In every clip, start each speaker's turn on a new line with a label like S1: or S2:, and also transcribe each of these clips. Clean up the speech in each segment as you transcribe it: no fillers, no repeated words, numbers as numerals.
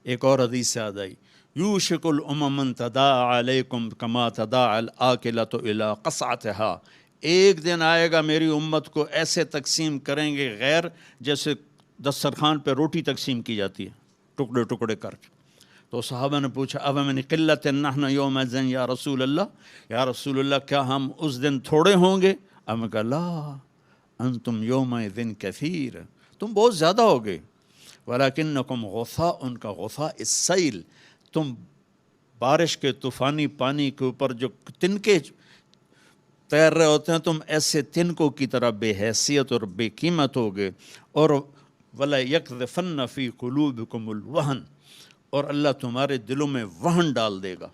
S1: ایک اور حدیث یاد آئی، یوشک الامم تداعی علیکم کما تداعی الاکلۃ الی قصعتها، ایک دن آئے گا میری امت کو ایسے تقسیم کریں گے غیر جیسے دسترخوان پہ روٹی تقسیم کی جاتی ہے ٹکڑے ٹکڑے کر کے۔ تو صحابہ نے پوچھا اب من قلت نحن یومئذ یا رسول اللہ، یا رسول اللہ کیا ہم اس دن تھوڑے ہوں گے؟ اب میں کہا لا انتم یومئذ کثیر، تم بہت زیادہ ہوگے، ولکنکم غثاء، ان کا غثاء السیل، تم بارش کے طوفانی پانی کے اوپر جو تنکے تیر رہے ہوتے ہیں، تم ایسے تنکوں کی طرح بے حیثیت اور بے قیمت ہوگے، اور وَلَا يَقْذِفَنَّ فِي قُلُوبِكُمُ الْوَهْنَ، اور اللہ تمہارے دلوں میں وہن ڈال دے گا۔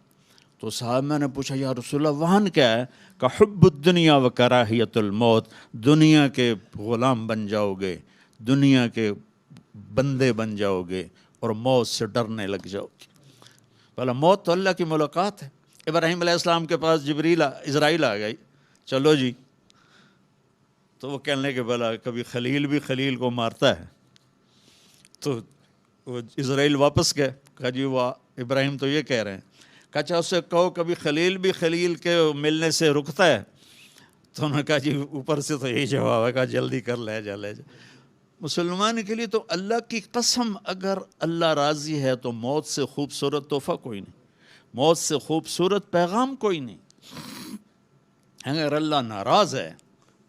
S1: تو صحابہ نے پوچھا یا رسول اللہ وہن کیا ہے؟ کہ حب الدنیا و کراہیت الموت، دنیا کے غلام بن جاؤ گے، دنیا کے بندے بن جاؤ گے، اور موت سے ڈرنے لگ جاؤ گے۔ بھلا موت تو اللہ کی ملاقات ہے۔ ابراہیم علیہ السلام کے پاس اسرائیل آ گئی، چلو جی، تو وہ کہنے لگے بھلا کبھی خلیل بھی خلیل کو مارتا ہے؟ تو وہ اسرائیل واپس گئے، کہا جی وہ ابراہیم تو یہ کہہ رہے ہیں، کہا اچھا اس سے کہو کبھی خلیل بھی خلیل کے ملنے سے رکتا ہے؟ تو انہوں نے کہا جی اوپر سے تو یہی جواب ہے، کہا جلدی کر لے جا لے جا۔ مسلمان کے لیے تو اللہ کی قسم اگر اللہ راضی ہے تو موت سے خوبصورت تحفہ کوئی نہیں، موت سے خوبصورت پیغام کوئی نہیں۔ اگر اللہ ناراض ہے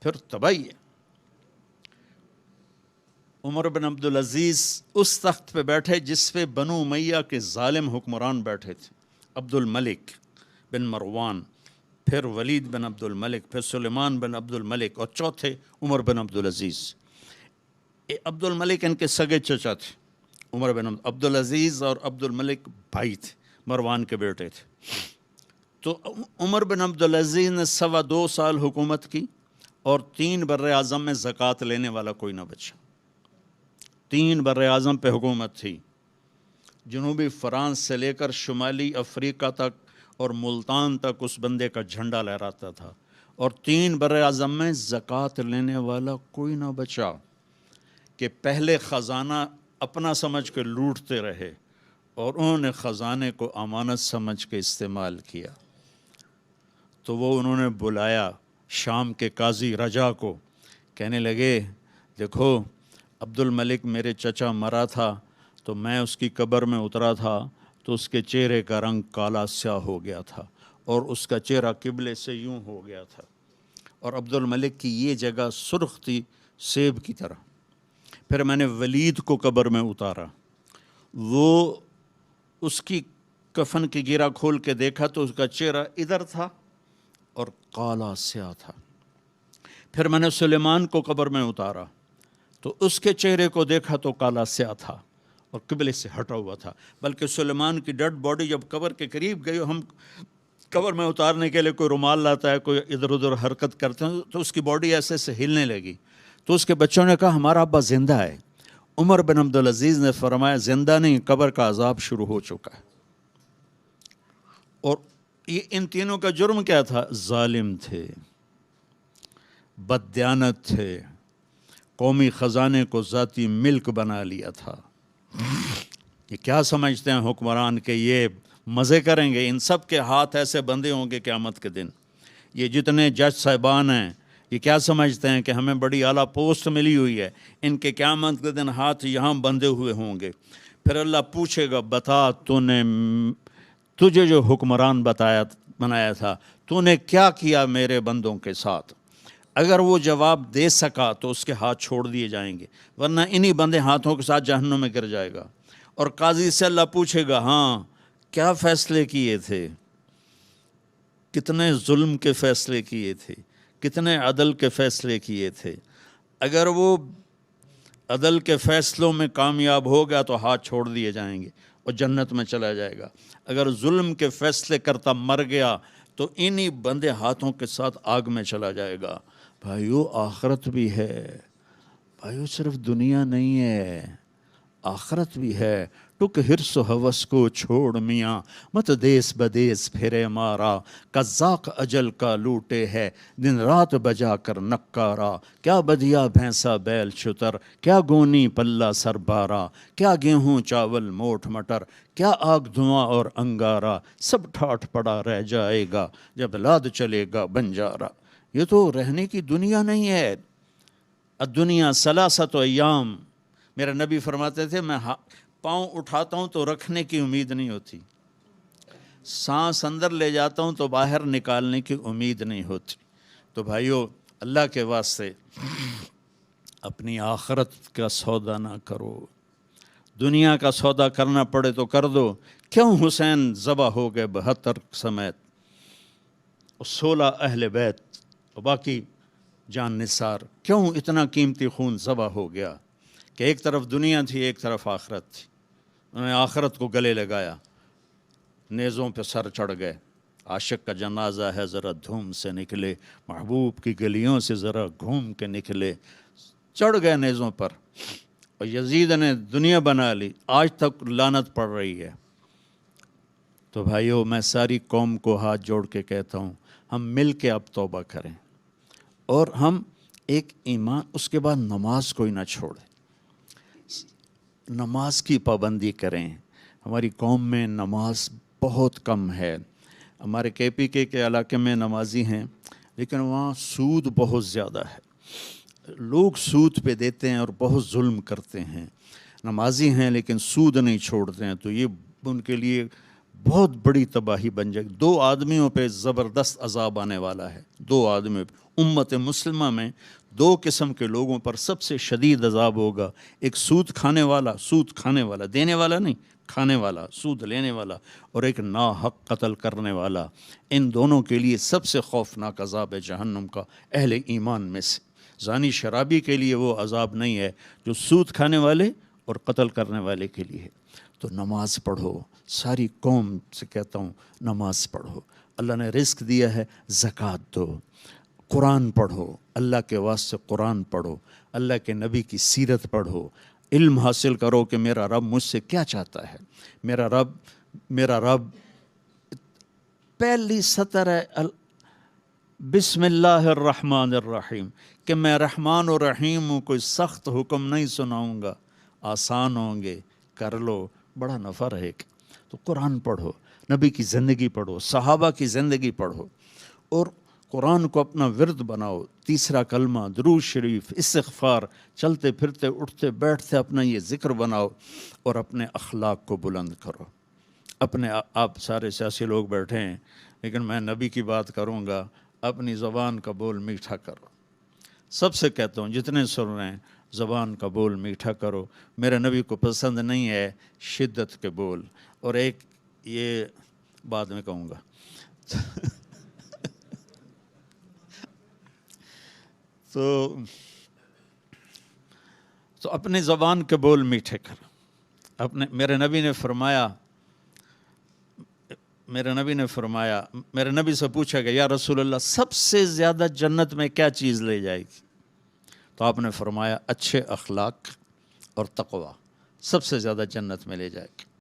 S1: پھر تباہی ہے۔ عمر بن عبدالعزیز اس تخت پہ بیٹھے جس پہ بنو امیہ کے ظالم حکمران بیٹھے تھے، عبد الملک بن مروان، پھر ولید بن عبد الملک، پھر سلیمان بن عبد الملک، اور چوتھے عمر بن عبدالعزیز۔ عبد الملک ان کے سگے چچا تھے، عمر بن عبدالعزیز اور عبد الملک بھائی تھے، مروان کے بیٹے تھے۔ تو عمر بن عبدالعزیز نے 2.25 سال حکومت کی، اور 3 براعظم میں زکوٰۃ لینے والا کوئی نہ بچا۔ 3 براعظم پہ حکومت تھی، جنوبی فرانس سے لے کر شمالی افریقہ تک اور ملتان تک اس بندے کا جھنڈا لہراتا تھا، اور 3 براعظم میں زکوٰۃ لینے والا کوئی نہ بچا، کہ پہلے خزانہ اپنا سمجھ کے لوٹتے رہے اور انہوں نے خزانے کو امانت سمجھ کے استعمال کیا۔ تو وہ انہوں نے بلایا شام کے قاضی رجا کو، کہنے لگے دیکھو عبد الملک میرے چچا مرا تھا تو میں اس کی قبر میں اترا تھا تو اس کے چہرے کا رنگ کالا سیاہ ہو گیا تھا، اور اس کا چہرہ قبلے سے یوں ہو گیا تھا، اور عبد الملک کی یہ جگہ سرخ تھی سیب کی طرح۔ پھر میں نے ولید کو قبر میں اتارا، وہ اس کی کفن کی گیرا کھول کے دیکھا تو اس کا چہرہ ادھر تھا اور کالا سیاہ تھا۔ پھر میں نے سلیمان کو قبر میں اتارا تو اس کے چہرے کو دیکھا تو کالا سیاہ تھا اور قبلے سے ہٹا ہوا تھا، بلکہ سلیمان کی ڈیڈ باڈی جب قبر کے قریب گئی، ہم قبر میں اتارنے کے لیے کوئی رومال لاتا ہے، کوئی ادھر ادھر حرکت کرتے ہیں تو اس کی باڈی ایسے سے ہلنے لگی، تو اس کے بچوں نے کہا ہمارا ابا زندہ ہے۔ عمر بن عبدالعزیز نے فرمایا زندہ نہیں، قبر کا عذاب شروع ہو چکا ہے۔ اور یہ ان تینوں کا جرم کیا تھا؟ ظالم تھے، بددیانت تھے، قومی خزانے کو ذاتی ملک بنا لیا تھا۔ یہ کیا سمجھتے ہیں حکمران کہ یہ مزے کریں گے؟ ان سب کے ہاتھ ایسے بندھے ہوں گے قیامت کے دن۔ یہ جتنے جج صاحبان ہیں یہ کیا سمجھتے ہیں کہ ہمیں بڑی اعلیٰ پوسٹ ملی ہوئی ہے؟ ان کے قیامت کے دن ہاتھ یہاں بندھے ہوئے ہوں گے۔ پھر اللہ پوچھے گا بتا تجھے جو حکمران بنایا تھا تو نے کیا کیا میرے بندوں کے ساتھ؟ اگر وہ جواب دے سکا تو اس کے ہاتھ چھوڑ دیے جائیں گے، ورنہ انہی بندے ہاتھوں کے ساتھ جہنم میں گر جائے گا۔ اور قاضی سے اللہ پوچھے گا ہاں کیا فیصلے کیے تھے، کتنے ظلم کے فیصلے کیے تھے، کتنے عدل کے فیصلے کیے تھے؟ اگر وہ عدل کے فیصلوں میں کامیاب ہو گیا تو ہاتھ چھوڑ دیے جائیں گے اور جنت میں چلا جائے گا۔ اگر ظلم کے فیصلے کرتا مر گیا تو انہی بندے ہاتھوں کے ساتھ آگ میں چلا جائے گا۔ بھائیو آخرت بھی ہے، بھائیو صرف دنیا نہیں ہے، آخرت بھی ہے، ٹک ہرس و ہوس کو چھوڑ میاں، مت دیس بدیس پھرے مارا، قزاق اجل کا لوٹے ہے، دن رات بجا کر نکارا، کیا بدیا بھینسا بیل شتر، کیا گونی پلہ سر بارا، کیا گیہوں چاول موٹ مٹر، کیا آگ دھواں اور انگارا، سب ٹھاٹھ پڑا رہ جائے گا جب لاد چلے گا بنجارا۔ یہ تو رہنے کی دنیا نہیں ہے۔ الدنیا ثلاثۃ ایام، میرے نبی فرماتے تھے میں پاؤں اٹھاتا ہوں تو رکھنے کی امید نہیں ہوتی، سانس اندر لے جاتا ہوں تو باہر نکالنے کی امید نہیں ہوتی۔ تو بھائیو، اللہ کے واسطے اپنی آخرت کا سودا نہ کرو، دنیا کا سودا کرنا پڑے تو کر دو۔ کیوں حسین ذبح ہو گئے 72 سمیت، 16 اہل بیت اور باقی جان نثار، کیوں اتنا قیمتی خون ذبح ہو گیا؟ کہ ایک طرف دنیا تھی، ایک طرف آخرت تھی، انہوں نے آخرت کو گلے لگایا، نیزوں پہ سر چڑھ گئے۔ عاشق کا جنازہ ہے ذرا دھوم سے نکلے، محبوب کی گلیوں سے ذرا گھوم کے نکلے، چڑھ گئے نیزوں پر، اور یزید نے دنیا بنا لی، آج تک لعنت پڑ رہی ہے۔ تو بھائیو، میں ساری قوم کو ہاتھ جوڑ کے کہتا ہوں، ہم مل کے اب توبہ کریں، اور ہم ایک ایمان، اس کے بعد نماز کوئی نہ چھوڑے، نماز کی پابندی کریں۔ ہماری قوم میں نماز بہت کم ہے، ہمارے KPK کے علاقے میں نمازی ہیں، لیکن وہاں سود بہت زیادہ ہے، لوگ سود پہ دیتے ہیں اور بہت ظلم کرتے ہیں۔ نمازی ہیں لیکن سود نہیں چھوڑتے ہیں، تو یہ ان کے لیے بہت بڑی تباہی بن جائے گی۔ 2 آدمیوں پہ زبردست عذاب آنے والا ہے، 2 آدمیوں پہ۔ امت مسلمہ میں 2 قسم کے لوگوں پر سب سے شدید عذاب ہوگا، ایک سود کھانے والا، دینے والا نہیں، کھانے والا، سود لینے والا، اور ایک ناحق قتل کرنے والا۔ ان دونوں کے لیے سب سے خوفناک عذاب ہے جہنم کا، اہل ایمان میں سے۔ زانی شرابی کے لیے وہ عذاب نہیں ہے جو سود کھانے والے اور قتل کرنے والے کے لیے ہے۔ تو نماز پڑھو، ساری قوم سے کہتا ہوں نماز پڑھو۔ اللہ نے رزق دیا ہے، زکوٰۃ دو، قرآن پڑھو، اللہ کے واسطے قرآن پڑھو، اللہ کے نبی کی سیرت پڑھو، علم حاصل کرو کہ میرا رب مجھ سے کیا چاہتا ہے۔ میرا رب پہلی سطر ہے بسم اللہ الرحمن الرحیم، کہ میں رحمان و رحیم ہوں، کوئی سخت حکم نہیں سناؤں گا، آسان ہوں گے، کر لو، بڑا نفع رہے گا۔ تو قرآن پڑھو، نبی کی زندگی پڑھو، صحابہ کی زندگی پڑھو، اور قرآن کو اپنا ورد بناؤ۔ تیسرا کلمہ، درود شریف، استغفار، چلتے پھرتے اٹھتے بیٹھتے اپنا یہ ذکر بناؤ، اور اپنے اخلاق کو بلند کرو۔ آپ سارے سیاسی لوگ بیٹھے ہیں، لیکن میں نبی کی بات کروں گا، اپنی زبان کا بول میٹھا کرو۔ سب سے کہتا ہوں، جتنے سن رہے ہیں، زبان کا بول میٹھا کرو۔ میرے نبی کو پسند نہیں ہے شدت کے بول، اور ایک یہ بعد میں کہوں گا۔ تو اپنے زبان کے بول میٹھے کرو۔ میرے نبی نے سے پوچھا کہ یا رسول اللہ، سب سے زیادہ جنت میں کیا چیز لے جائے گی؟ تو آپ نے فرمایا اچھے اخلاق اور تقوی سب سے زیادہ جنت میں لے جائے گی۔